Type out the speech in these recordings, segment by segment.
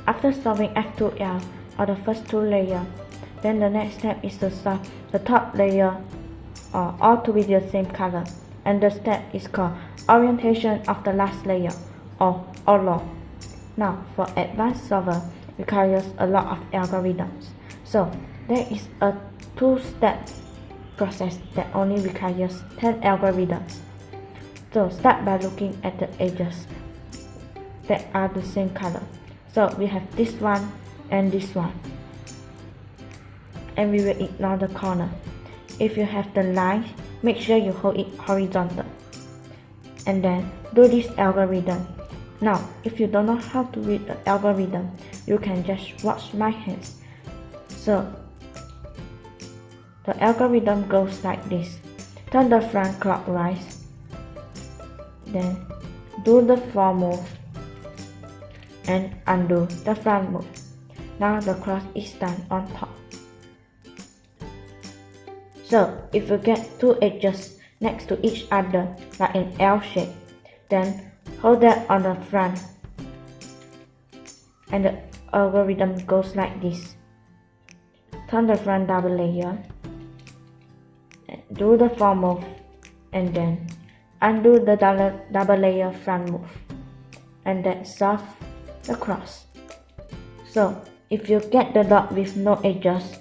after solving F2L or the first two layers, then the next step is to solve the top layer all to be the same color, and the step is called orientation of the last layer or OLL. Now for advanced solver requires a lot of algorithms, so there is a two-step process that only requires 10 algorithms. So start by looking at the edges that are the same color. So we have this one and this one, and we will ignore the corner. If you have the line, make sure you hold it horizontal, and then do this algorithm. Now if you don't know how to read the algorithm, you can just watch my hands. So the algorithm goes like this: turn the front clockwise, then do the forward move and undo the front move. Now the cross is done on top. So if you get two edges next to each other like an L shape, then hold that on the front, and the algorithm goes like this: turn the front double layer, do the forward move, and then undo the double layer front move, and then solve the cross. So if you get the dot with no edges,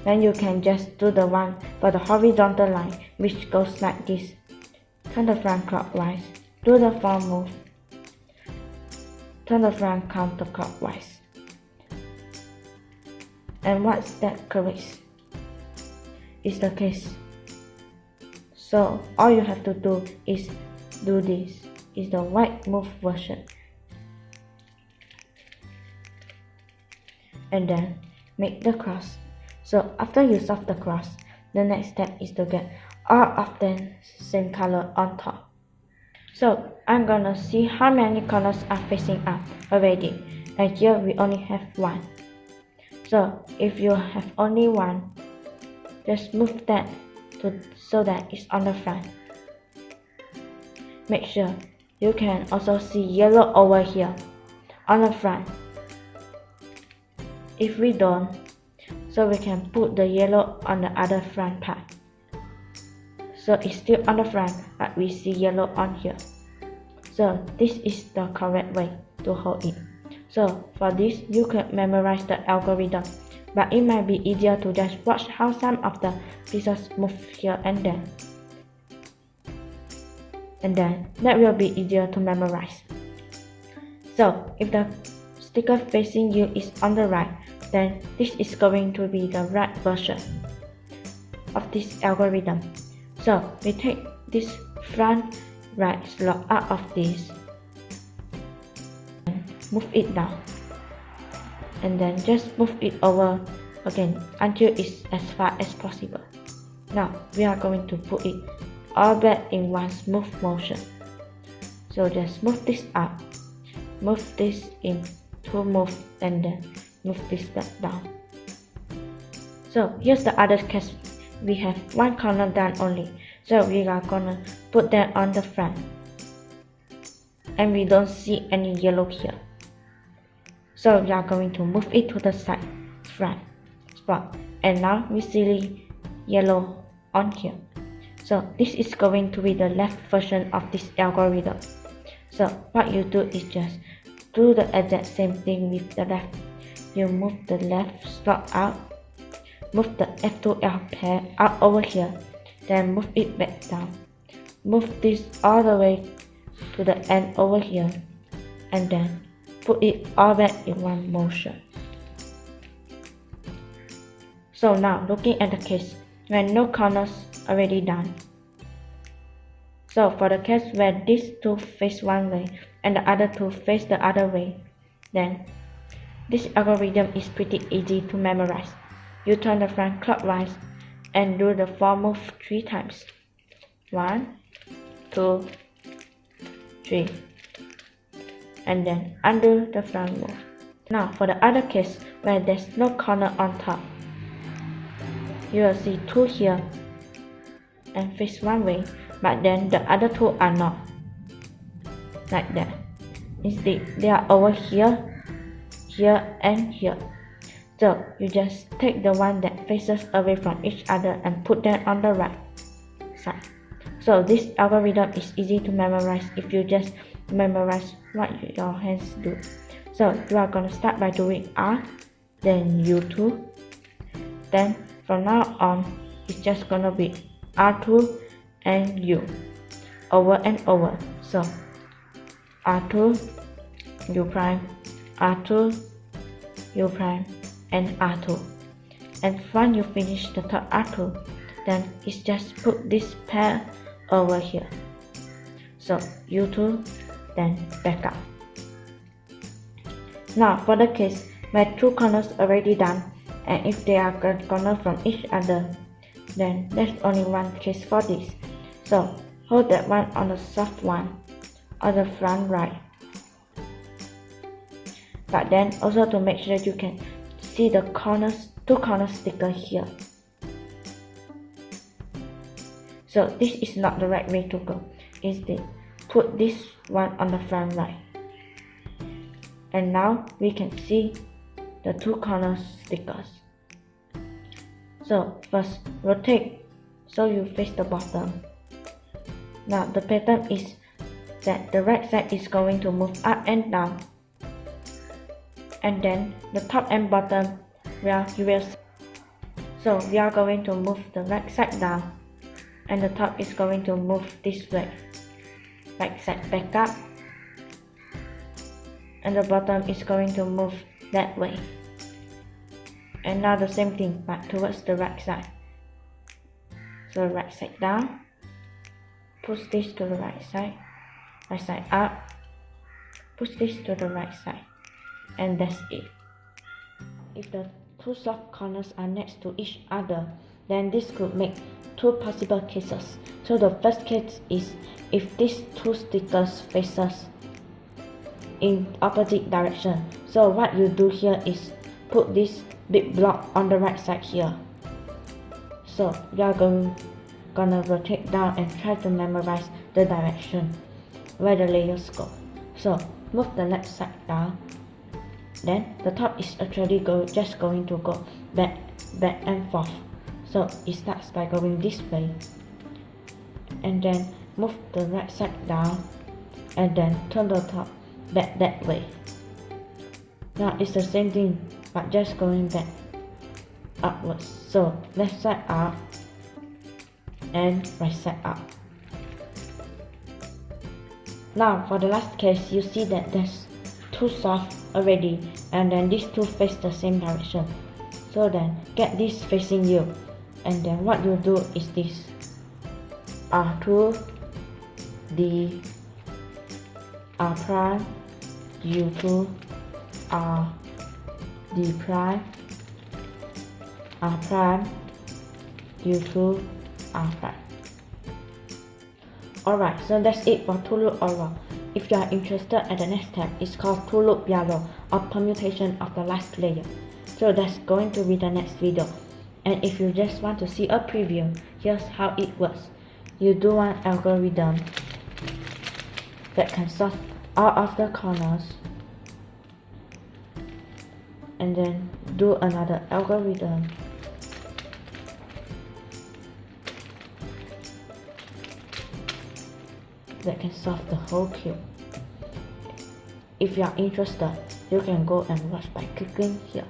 then you can just do the one for the horizontal line, which goes like this: turn the front clockwise, do the forward move, turn the front counterclockwise. And once that corrects is the case, so all you have to do is do this. Is the white move version, and then make the cross. So after you solve the cross, the next step is to get all of them same color on top. So I'm gonna see how many corners are facing up already, and here we only have one. So if you have only one, just move that so that it's on the front. Make sure you can also see yellow over here on the front. If we don't, so we can put the yellow on the other front part. So it's still on the front, but we see yellow on here. So this is the correct way to hold it. So for this, you can memorize the algorithm, but it might be easier to just watch how some of the pieces move here and there. And then that will be easier to memorize. So if the sticker facing you is on the right, then this is going to be the right version of this algorithm. So we take this front right slot out of this and move it down, and then just move it over again until it's as far as possible. Now we are going to put it all back in one smooth motion. So just move this up, move this in two moves, and then move this back down. So here's the other case. We have one corner done only, so we are gonna put that on the front, and we don't see any yellow here. So we are going to move it to the side front spot, and now we see yellow on here. So this is going to be the left version of this algorithm. So what you do is just do the exact same thing with the left. You move the left slot out, move the F2L pair out over here, then move it back down. Move this all the way to the end over here, and then put it all back in one motion. So now looking at the case where no corners already done. So for the case where these two face one way and the other two face the other way, then this algorithm is pretty easy to memorize. You turn the front clockwise and do the forward move 3 times. 1, 2, 3, and then undo the front move. Now for the other case where there's no corner on top, you will see 2 here and face one way, but then the other 2 are not, like that. Instead, they are over here, here and here. So you just take the one that faces away from each other and put them on the right side. So this algorithm is easy to memorize if you just memorize what your hands do. So you are going to start by doing R, then U2. Then from now on, it's just going to be R2 and U over and over. So R2, U prime, R2, U prime, and R2. And once you finish the third R2, then it's just put this pair over here. So U2, then back up. Now for the case where two corners already done, and if they are corner from each other, then there's only one case for this. So hold that one on the soft one on the front right. But then also to make sure you can see the corners, two corners sticker here. So this is not the right way to go. Instead, put this one on the front right. And now we can see the two corners stickers. So first rotate so you face the bottom. Now the pattern is that the right side is going to move up and down. And then the top and bottom where you will see. So we are going to move the right side down, and the top is going to move this way. Right side back up, and the bottom is going to move that way. And now the same thing but towards the right side. So right side down, push this to the right side up, push this to the right side, and that's it. If the two soft corners are next to each other, then this could make two possible cases. So the first case is if these two stickers faces in opposite direction. So what you do here is put this big block on the right side here. So you are gonna rotate down and try to memorize the direction where the layers go. So move the left side down. Then the top is actually just going to go back and forth. So it starts by going this way. And then move the right side down and then turn the top back that way. Now it's the same thing but just going back upwards. So left side up and right side up. Now for the last case, you see that there's two soft already, and then these two face the same direction. So then get this facing you, and then what you do is this: R2, D, R prime, U2, R, D prime, R prime, U2, R prime. Alright, so that's it for two loop OLL. If you are interested at the next step, it's called two loop YOLO, or permutation of the last layer. So that's going to be the next video. And if you just want to see a preview, here's how it works. You do one algorithm that can solve all of the corners, and then do another algorithm that can solve the whole cube. If you are interested, you can go and watch by clicking here.